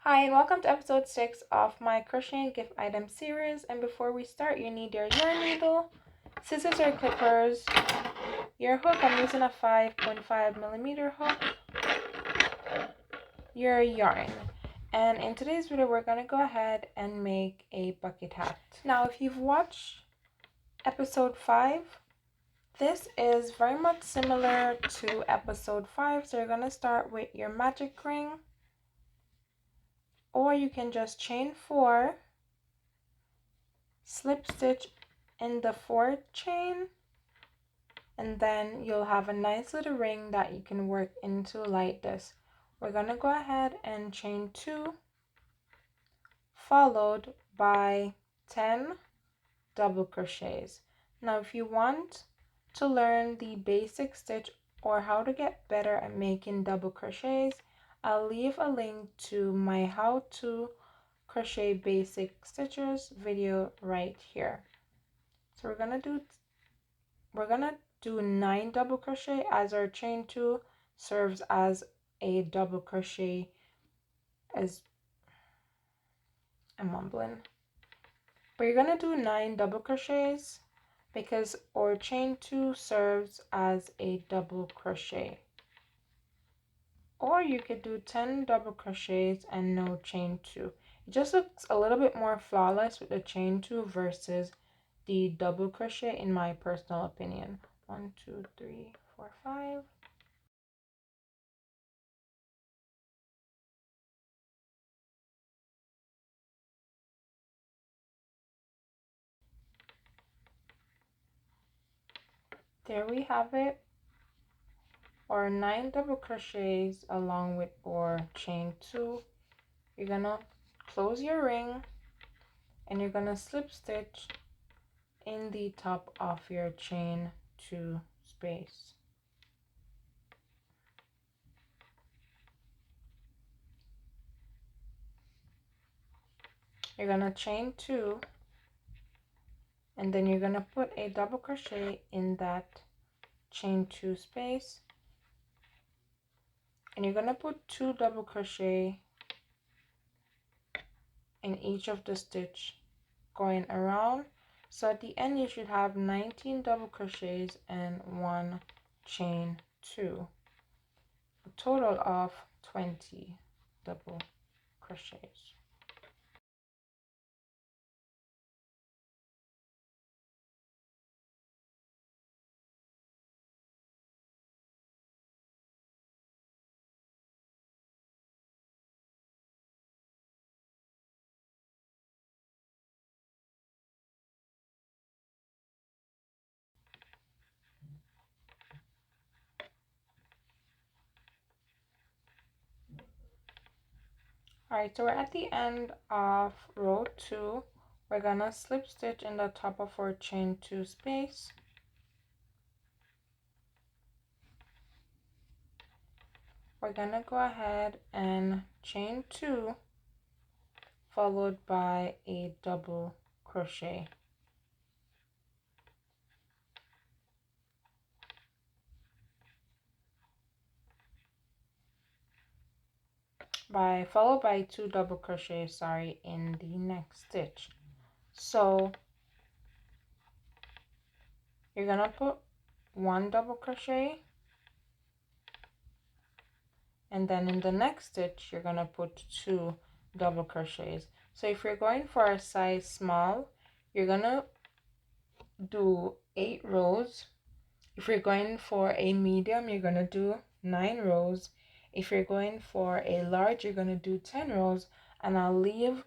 Hi and welcome to episode 6 of my crocheting gift item series. And before we start, you need your yarn needle, scissors or clippers, your hook. I'm using a 5.5mm hook, your yarn. And in today's video, we're going to go ahead and make a bucket hat. Now, if you've watched episode 5, this is very much similar to episode 5. So you're going to start with your magic ring, or you can just chain 4, slip stitch in the 4th chain, and then you'll have a nice little ring that you can work into like this. We're going to go ahead and chain 2 followed by 10 double crochets. Now if you want to learn the basic stitch or how to get better at making double crochets, I'll leave a link to my how to crochet basic stitches video right here. So we're gonna do 9 double crochet, as our chain 2 serves as a double crochet, as I'm mumbling. But you're gonna do 9 double crochets because our chain 2 serves as a double crochet. Or you could do 10 double crochets and no chain 2. It just looks a little bit more flawless with the chain 2 versus the double crochet, in my personal opinion. 1, 2, 3, 4, 5. There we have it, or 9 double crochets along with our chain 2. You're gonna close your ring and you're gonna slip stitch in the top of your chain 2 space. You're gonna chain 2 and then you're gonna put a double crochet in that chain 2 space, and you're gonna put 2 double crochet in each of the stitch going around. So at the end you should have 19 double crochets and 1 chain 2, a total of 20 double crochets. Alright, so we're at the end of row 2. We're gonna slip stitch in the top of our chain 2 space. We're gonna go ahead and chain 2 followed by a double crochet. Followed by 2 double crochets, in the next stitch. So you're gonna put 1 double crochet, and then in the next stitch you're gonna put 2 double crochets. So if you're going for a size small, you're gonna do 8 rows. If you're going for a medium, you're gonna do 9 rows. If you're going for a large, you're gonna do 10 rows, and I'll leave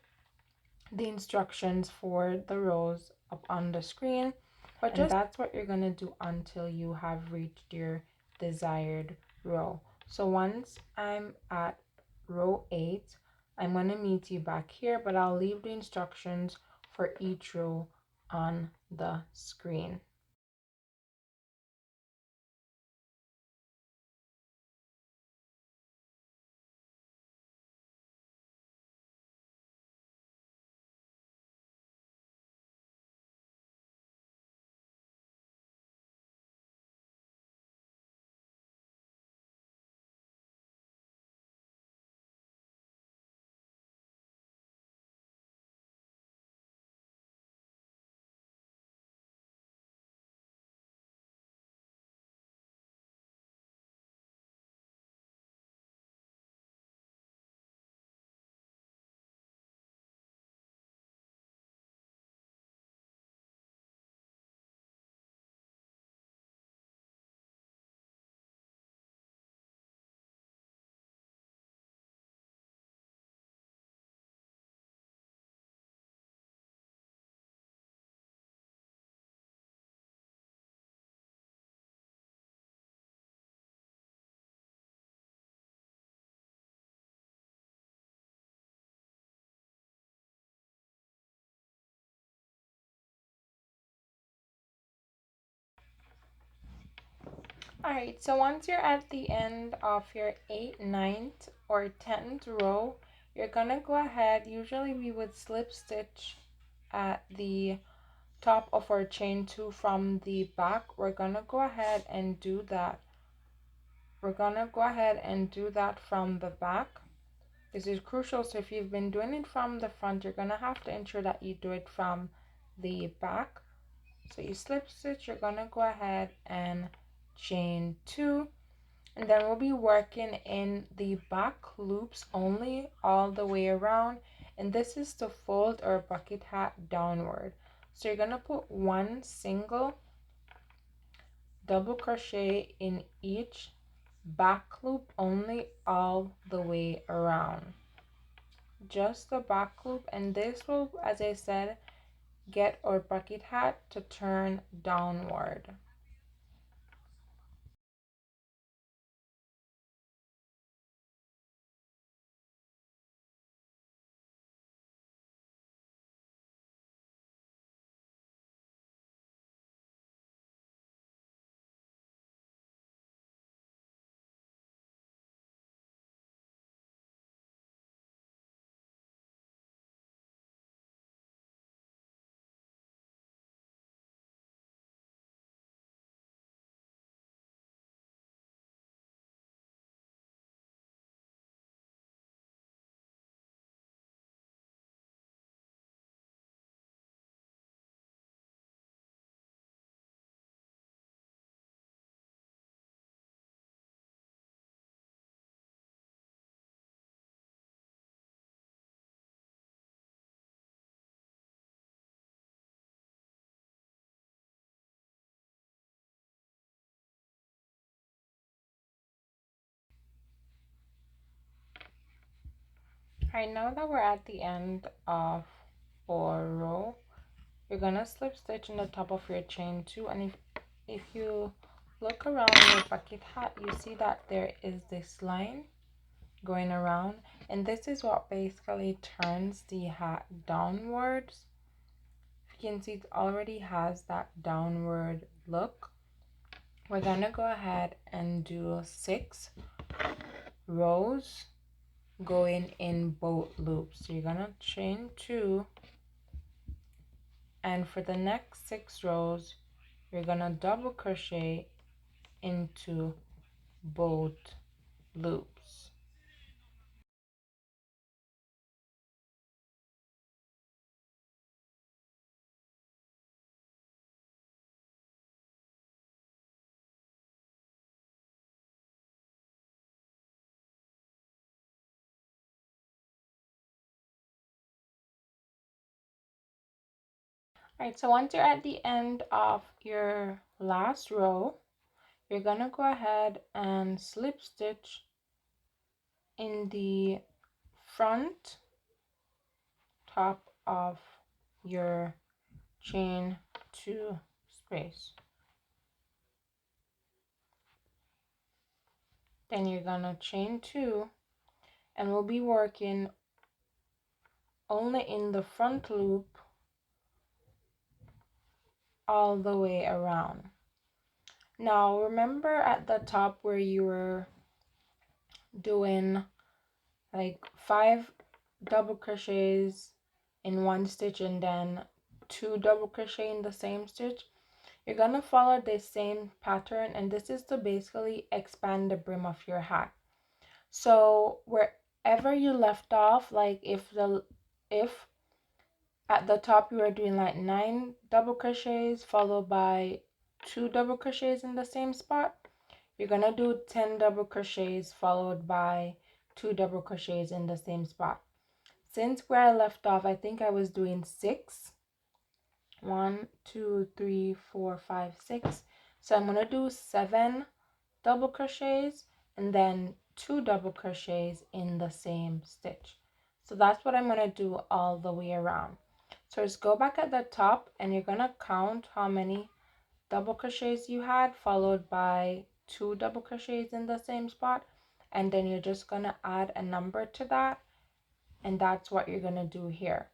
the instructions for the rows up on the screen. But that's what you're gonna do until you have reached your desired row. So once I'm at row 8, I'm gonna meet you back here, but I'll leave the instructions for each row on the screen. Alright, so once you're at the end of your 8th, 9th, or 10th row, you're gonna go ahead, usually we would slip stitch at the top of our chain 2 from the back. We're gonna go ahead and do that. We're gonna go ahead and do that from the back. This is crucial, so if you've been doing it from the front, you're gonna have to ensure that you do it from the back. So you slip stitch, you're gonna go ahead and chain 2, and then we'll be working in the back loops only all the way around, and this is to fold our bucket hat downward. So you're gonna put one single double crochet in each back loop only all the way around, just the back loop, and this will, as I said, get our bucket hat to turn downward. Alright, now that we're at the end of our row, you're gonna slip stitch in the top of your chain 2, and if you look around your bucket hat, you see that there is this line going around, and this is what basically turns the hat downwards. You can see it already has that downward look. We're gonna go ahead and do 6 rows going in both loops. So you're gonna chain 2, and for the next 6 rows you're gonna double crochet into both loops. Alright, so once you're at the end of your last row, you're gonna go ahead and slip stitch in the front top of your chain 2 space. Then you're gonna chain 2, and we'll be working only in the front loop all the way around. Now remember at the top where you were doing like 5 double crochets in one stitch and then 2 double crochet in the same stitch? You're gonna follow the same pattern, and this is to basically expand the brim of your hat. So wherever you left off, like if at the top you are doing like 9 double crochets followed by 2 double crochets in the same spot, you're gonna do 10 double crochets followed by 2 double crochets in the same spot. Since where I left off, I think I was doing 6. 1, 2, 3, 4, 5, 6. So I'm gonna do 7 double crochets and then 2 double crochets in the same stitch. So that's what I'm gonna do all the way around. So just go back at the top and you're gonna count how many double crochets you had followed by 2 double crochets in the same spot, and then you're just gonna add a number to that, and that's what you're gonna do here.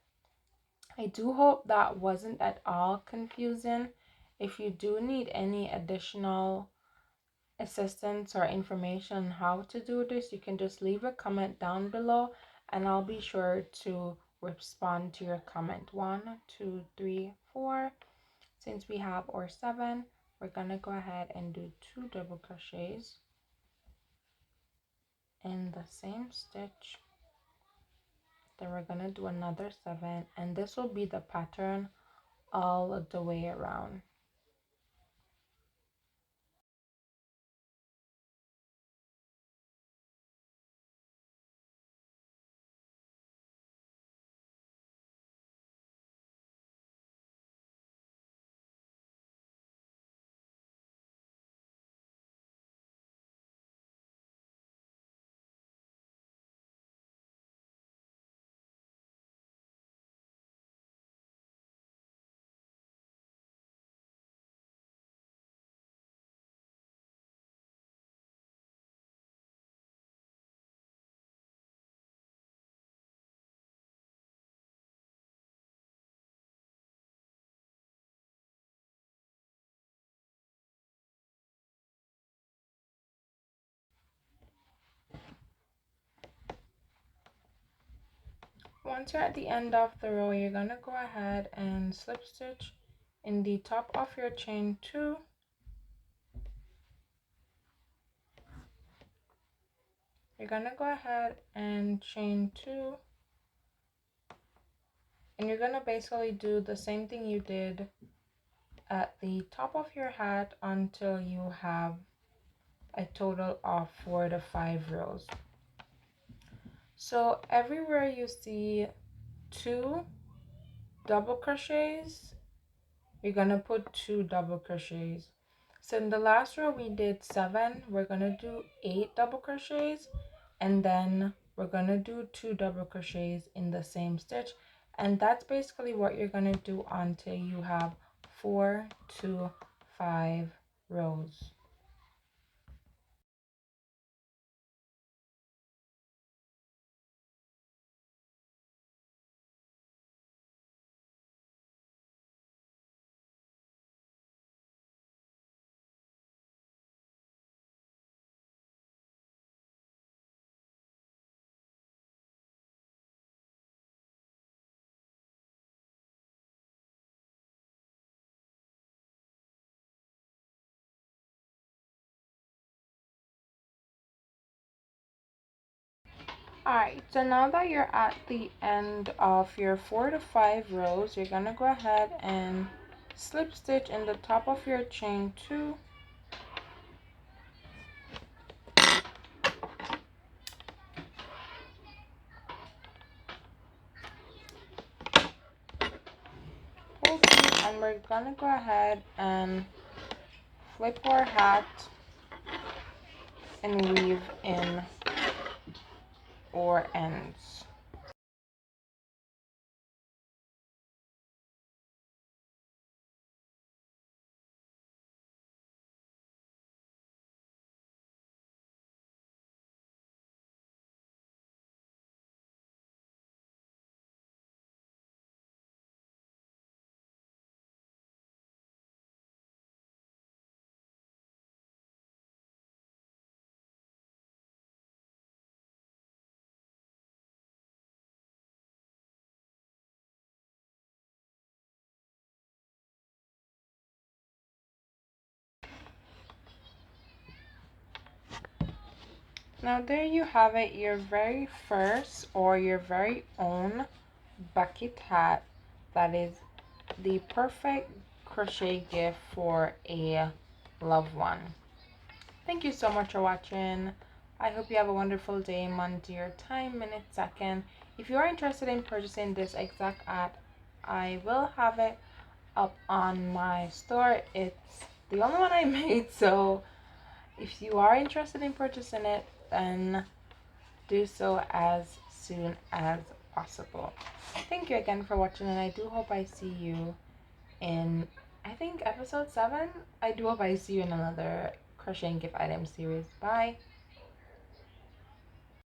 I do hope that wasn't at all confusing. If you do need any additional assistance or information on how to do this, you can just leave a comment down below and I'll be sure to respond to your comment. 1, 2, 3, 4. Since we have our 7, we're gonna go ahead and do 2 double crochets in the same stitch. Then we're gonna do another 7, and this will be the pattern all the way around. Once you're at the end of the row, you're gonna go ahead and slip stitch in the top of your chain 2. You're gonna go ahead and chain 2, and you're gonna basically do the same thing you did at the top of your hat until you have a total of 4 to 5 rows. So everywhere you see 2 double crochets, you're gonna put 2 double crochets. So in the last row we did 7, we're gonna do 8 double crochets, and then we're gonna do 2 double crochets in the same stitch, and that's basically what you're gonna do until you have 4 to 5 rows. Alright, so now that you're at the end of your 4 to 5 rows, you're gonna go ahead and slip stitch in the top of your chain 2. And we're gonna go ahead and flip our hat and weave in our ends. Now there you have it, your very first or your very own bucket hat that is the perfect crochet gift for a loved one. Thank you so much for watching. I hope you have a wonderful day, month, year, time, minute, second. If you are interested in purchasing this exact hat, I will have it up on my store. It's the only one I made, so if you are interested in purchasing it, then do so as soon as possible. Thank you again for watching, and I do hope I see you in, I think, episode 7. I do hope I see you in another crocheting gift item series. Bye.